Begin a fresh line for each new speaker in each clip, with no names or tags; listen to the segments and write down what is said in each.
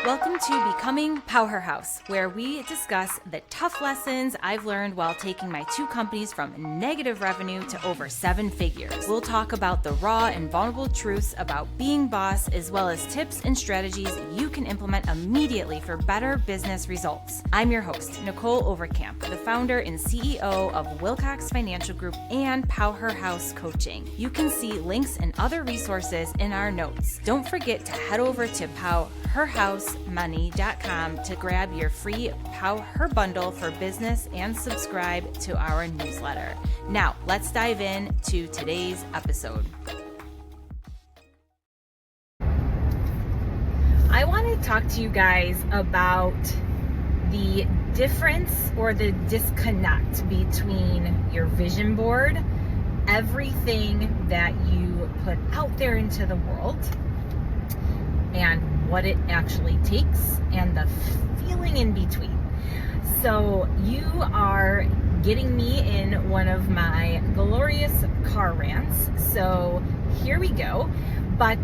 Welcome to Becoming Powerhouse, where we discuss the tough lessons I've learned while taking my two companies from negative revenue to over 7 figures. We'll talk about the raw and vulnerable truths about being boss, as well as tips and strategies you can implement immediately for better business results. I'm your host, Nicholle Overkamp, the founder and CEO of Wilcox Financial Group and Powerhouse Coaching. You can see links and other resources in our notes. Don't forget to head over to herhousemoney.com to grab your free Her bundle for business and subscribe to our newsletter. Now, let's dive in to today's episode. I want to talk to you guys about the difference or the disconnect between your vision board, everything that you put out there into the world, and what it actually takes, and the feeling in between. So you are getting me in one of my glorious car rants. So here we go. But,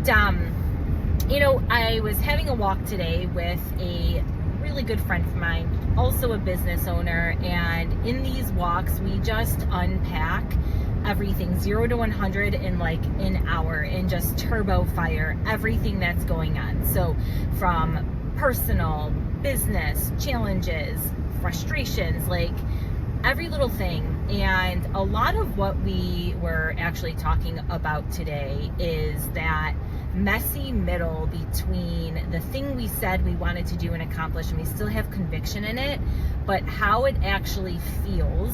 I was having a walk today with a really good friend of mine, also a business owner. And in these walks, we just unpack everything 0 to 100 in like an hour and just turbo fire everything that's going on. So from personal, business, challenges, frustrations, like every little thing. And a lot of what we were actually talking about today is that messy middle between the thing we said we wanted to do and accomplish, and we still have conviction in it, but how it actually feels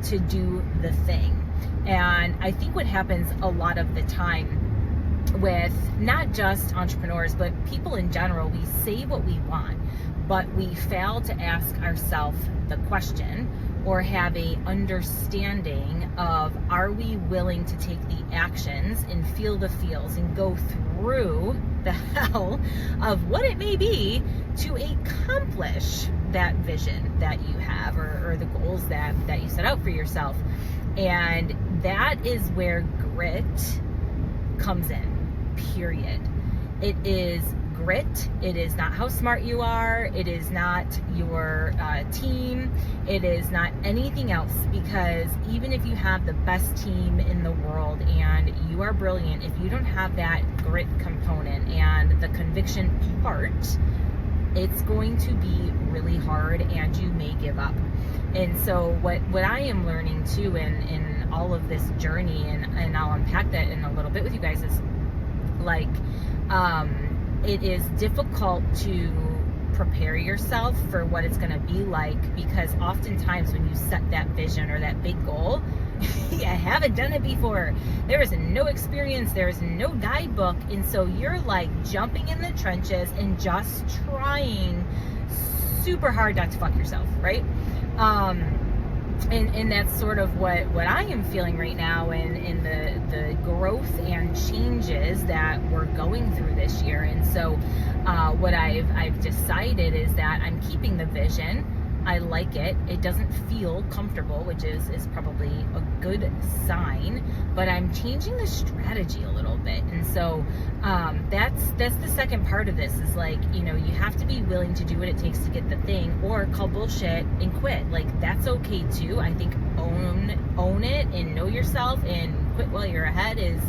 to do the thing. And I think what happens a lot of the time with not just entrepreneurs, but people in general, we say what we want, but we fail to ask ourselves the question or have a understanding of, are we willing to take the actions and feel the feels and go through the hell of what it may be to accomplish that vision that you have or the goals that you set out for yourself. And that is where grit comes in, period. It is grit. It is not how smart you are. It is not your team. It is not anything else, because even if you have the best team in the world and you are brilliant, if you don't have that grit component and the conviction part, it's going to be really hard and you may give up. And so what I am learning too in all of this journey, and I'll unpack that in a little bit with you guys, is like it is difficult to prepare yourself for what it's going to be like, because oftentimes when you set that vision or that big goal, you haven't done it before. There is no experience, there is no guidebook, and so you're like jumping in the trenches and just trying super hard not to fuck yourself, right? And that's sort of what I am feeling right now in the growth and changes that we're going through this year. And so what I've decided is that I'm keeping the vision. I like it. It doesn't feel comfortable, which is probably a good sign, but I'm changing the strategy a little bit. And so that's the second part of this, is like, you have to be willing to do what it takes to get the thing, or call bullshit and quit. Like, that's okay too. I think own it and know yourself and quit while you're ahead is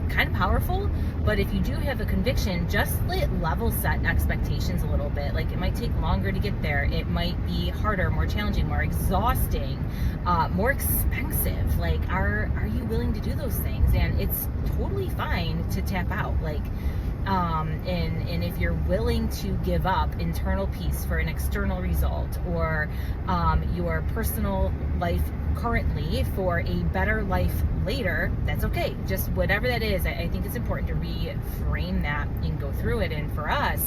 kind of powerful. But if you do have a conviction, just level set expectations a little bit. Like, it might take longer to get there. It might be harder, more challenging, more exhausting, more expensive. Like, are you willing to do those things? And it's totally fine to tap out. Like, and if you're willing to give up internal peace for an external result, or your personal life currently for a better life later, that's okay. Just whatever that is, I think it's important to reframe that and go through it. And for us,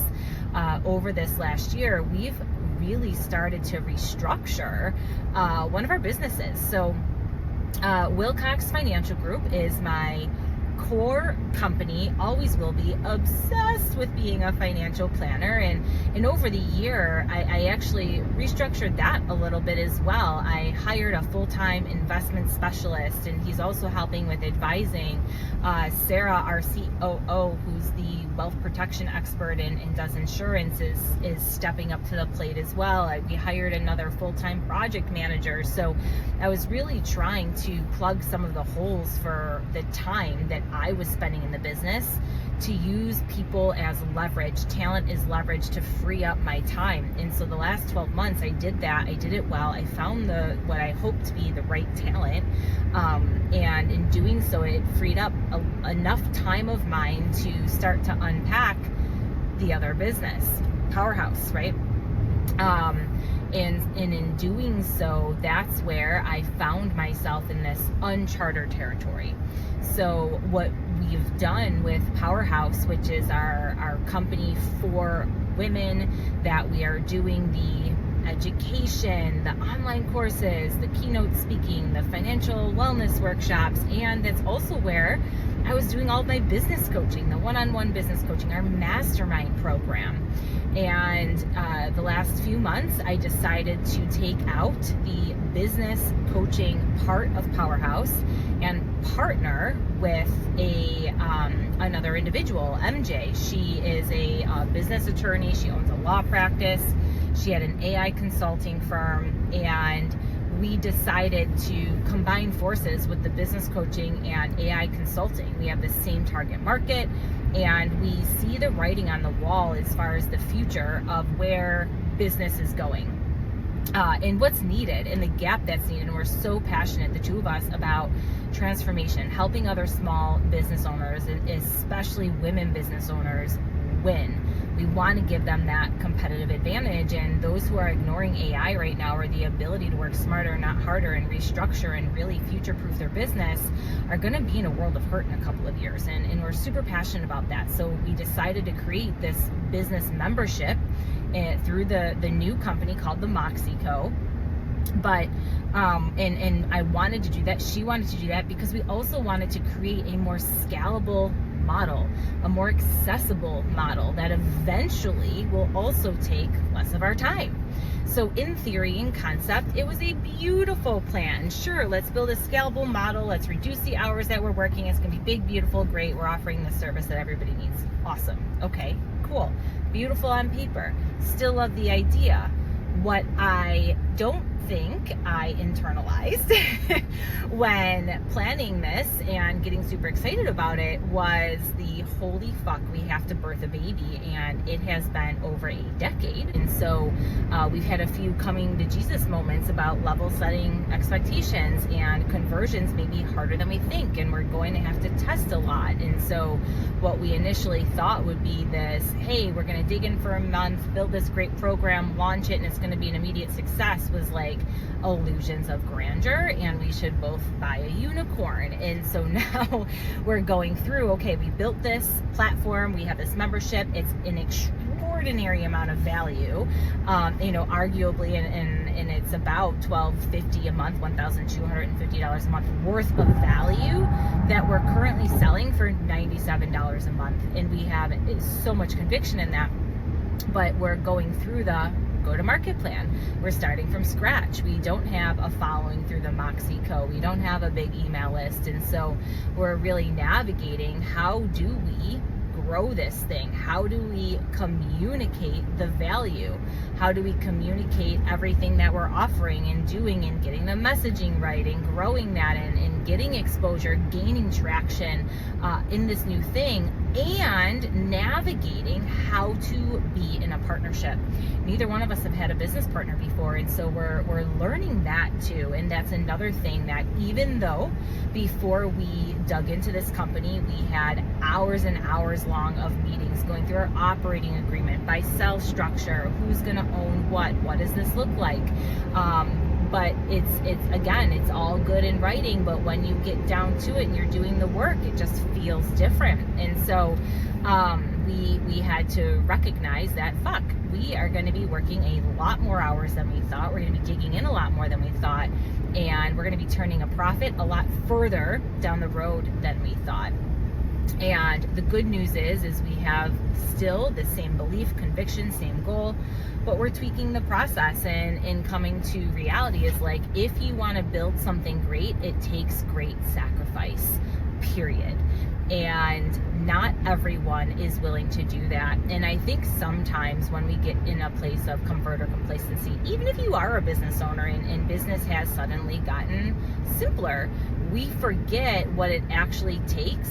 over this last year, we've really started to restructure one of our businesses. So Wilcox Financial Group is my core company, always will be, obsessed with being a financial planner. And over the year, I actually restructured that a little bit as well. I hired a full-time investment specialist, and he's also helping with advising Sarah, our COO, who's the wealth protection expert and does insurance, is stepping up to the plate as well. We hired another full-time project manager. So I was really trying to plug some of the holes for the time that I was spending in the business, to use people as leverage. Talent is leverage to free up my time. And so the last 12 months I did that. I did it well. I found what I hoped to be the right talent. And in doing so, it freed up enough time of mine to start to unpack the other business, Powerhouse, right? And in doing so, that's where I found myself in this uncharted territory. So what we've done with Powerhouse, which is our company for women, that we are doing the education, the online courses, the keynote speaking, the financial wellness workshops, and that's also where I was doing all of my business coaching, the one-on-one business coaching, our mastermind program. And the last few months, I decided to take out the business coaching part of Powerhouse and partner with another individual, MJ. She is a business attorney. She owns a law practice. She had an AI consulting firm, and we decided to combine forces with the business coaching and AI consulting. We have the same target market, and we see the writing on the wall as far as the future of where business is going. And what's needed and the gap that's needed. And we're so passionate, the two of us, about transformation, helping other small business owners, especially women business owners, win. We want to give them that competitive advantage, and those who are ignoring AI right now, or the ability to work smarter, not harder, and restructure and really future-proof their business, are going to be in a world of hurt in a couple of years, and we're super passionate about that. So we decided to create this business membership through the new company called the MoxAI Co. But and I wanted to do that. She wanted to do that because we also wanted to create a more scalable model, a more accessible model that eventually will also take less of our time. So in theory, in concept, it was a beautiful plan. Sure, let's build a scalable model. Let's reduce the hours that we're working. It's going to be big, beautiful, great. We're offering the service that everybody needs. Awesome. Okay, cool. Beautiful on paper. Still love the idea. What I don't think I internalized when planning this and getting super excited about it was the holy fuck, we have to birth a baby, and it has been over a decade. And so we've had a few coming to Jesus moments about level setting expectations, and conversions may be harder than we think, and we're going to have to test a lot. And so what we initially thought would be this, hey, we're going to dig in for a month, build this great program, launch it, and it's going to be an immediate success, was like illusions of grandeur, and we should both buy a unicorn. And so now we're going through, okay, we built this platform, we have this membership, it's an extraordinary amount of value, arguably, and it's about $1,250 a month, $1,250 a month worth of value that we're currently selling for $97 a month. And we have so much conviction in that, but we're going through the go-to-market plan. We're starting from scratch. We don't have a following through the MoxAI Co. We don't have a big email list. And so we're really navigating, how do we grow this thing? How do we communicate the value? How do we communicate everything that we're offering and doing, and getting the messaging right, and growing that, and getting exposure, gaining traction in this new thing, and navigating how to be in a partnership. Neither one of us have had a business partner before, and so we're learning that too. And that's another thing, that even though before we dug into this company, we had hours and hours long of meetings going through our operating agreement, by sell structure, who's going to own what does this look like, but it's all good in writing, but when you get down to it and you're doing the work, it just feels different. And so we had to recognize that, fuck, we are going to be working a lot more hours than we thought. We're going to be digging in a lot more than we thought, and we're going to be turning a profit a lot further down the road than we thought. And the good news is we have still the same belief, conviction, same goal, but we're tweaking the process, and coming to reality is like, if you want to build something great, it takes great sacrifice, period. And not everyone is willing to do that. And I think sometimes when we get in a place of comfort or complacency, even if you are a business owner and business has suddenly gotten simpler, we forget what it actually takes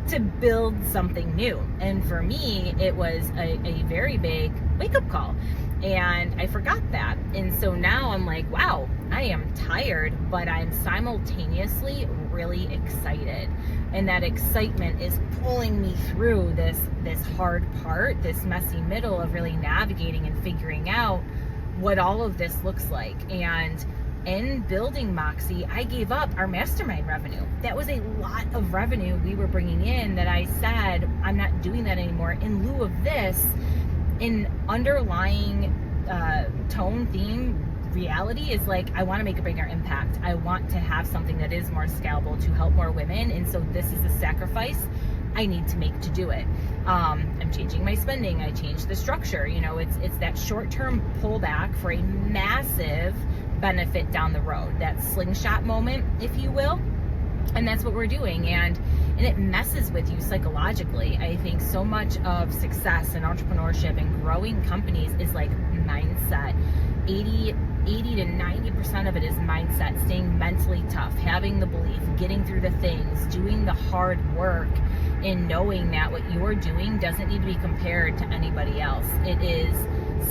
to build something new. And for me, it was a very big wake-up call. And I forgot that. And so now I'm like, wow, I am tired, but I'm simultaneously really excited. And that excitement is pulling me through this hard part, this messy middle of really navigating and figuring out what all of this looks like. And in building Moxie, I gave up our mastermind revenue. That was a lot of revenue we were bringing in that I said, I'm not doing that anymore. In lieu of this, in underlying tone, theme, reality is like, I want to make a bigger impact. I want to have something that is more scalable to help more women. And so this is a sacrifice I need to make to do it. I'm changing my spending. I changed the structure. It's that short-term pullback for a massive benefit down the road, that slingshot moment, if you will. And that's what we're doing. And it messes with you psychologically. I think so much of success and entrepreneurship and growing companies is like mindset. 80 to 90% of it is mindset, staying mentally tough, having the belief, getting through the things, doing the hard work, and knowing that what you're doing doesn't need to be compared to anybody else. It is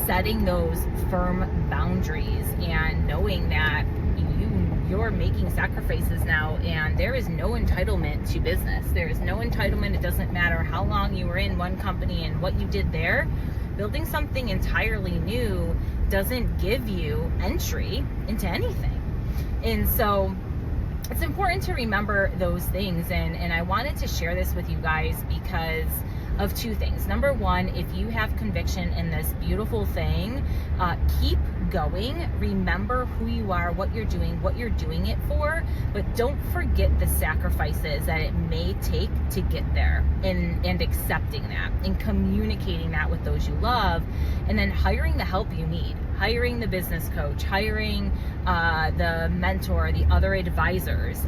setting those firm boundaries and knowing that you're making sacrifices now, and there is no entitlement to business. There is no entitlement. It doesn't matter how long you were in one company and what you did there. Building something entirely new doesn't give you entry into anything. And so it's important to remember those things. And I wanted to share this with you guys because of two things. Number one, if you have conviction in this beautiful thing, keep going. Remember who you are, what you're doing it for, but don't forget the sacrifices that it may take to get there, and accepting that and communicating that with those you love, and then hiring the help you need, hiring the business coach, hiring the mentor, the other advisors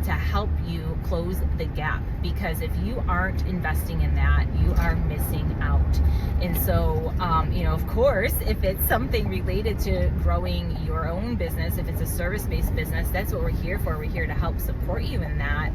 to help you close the gap. Because if you aren't investing in that, you are missing out. And so, of course, if it's something related to growing your own business, if it's a service-based business, that's what we're here for. We're here to help support you in that.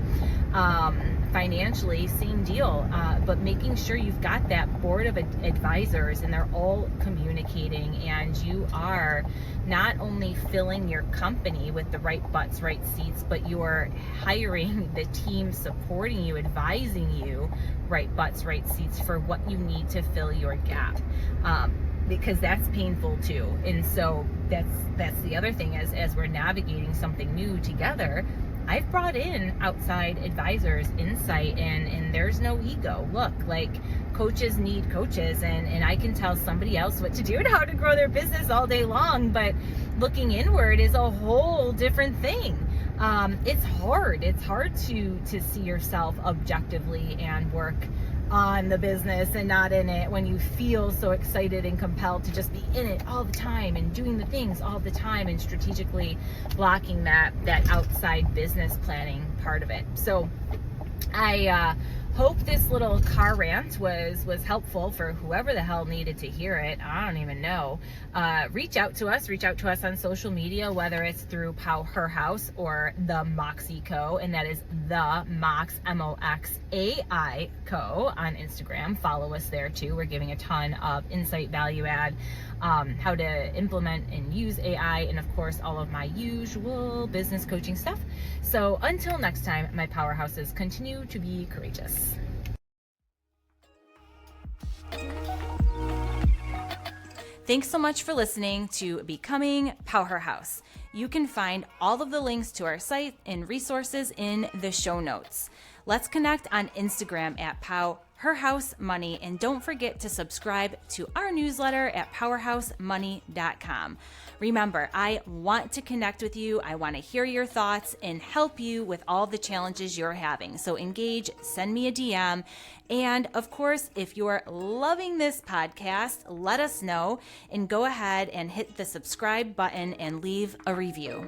Financially, same deal, but making sure you've got that board of advisors and they're all communicating, and you are not only filling your company with the right butts, right seats, but you're hiring the team supporting you, advising you, right butts, right seats for what you need to fill your gap. Because that's painful too. And so that's the other thing, as we're navigating something new together. I've brought in outside advisors, insight, and there's no ego. Look, like, coaches need coaches, and I can tell somebody else what to do and how to grow their business all day long, but looking inward is a whole different thing. It's hard to see yourself objectively and work on the business and not in it when you feel so excited and compelled to just be in it all the time and doing the things all the time and strategically blocking that outside business planning part of it. So I hope this little car rant was helpful for whoever the hell needed to hear it. I don't even know. Reach out to us on social media, whether it's through Her House or the MoxAI Co, and that is the Mox, MoxAI Co on Instagram. Follow us there too. We're giving a ton of insight, value add, how to implement and use AI, and of course all of my usual business coaching stuff. So until next time, my powerhouses, continue to be courageous. Thanks so much for listening to Becoming Powerhouse. You can find all of the links to our site and resources in the show notes. Let's connect on Instagram at PowerhouseMoney, and don't forget to subscribe to our newsletter at powerhousemoney.com. Remember, I want to connect with you. I want to hear your thoughts and help you with all the challenges you're having. So engage, send me a DM. And of course, if you're loving this podcast, let us know and go ahead and hit the subscribe button and leave a review.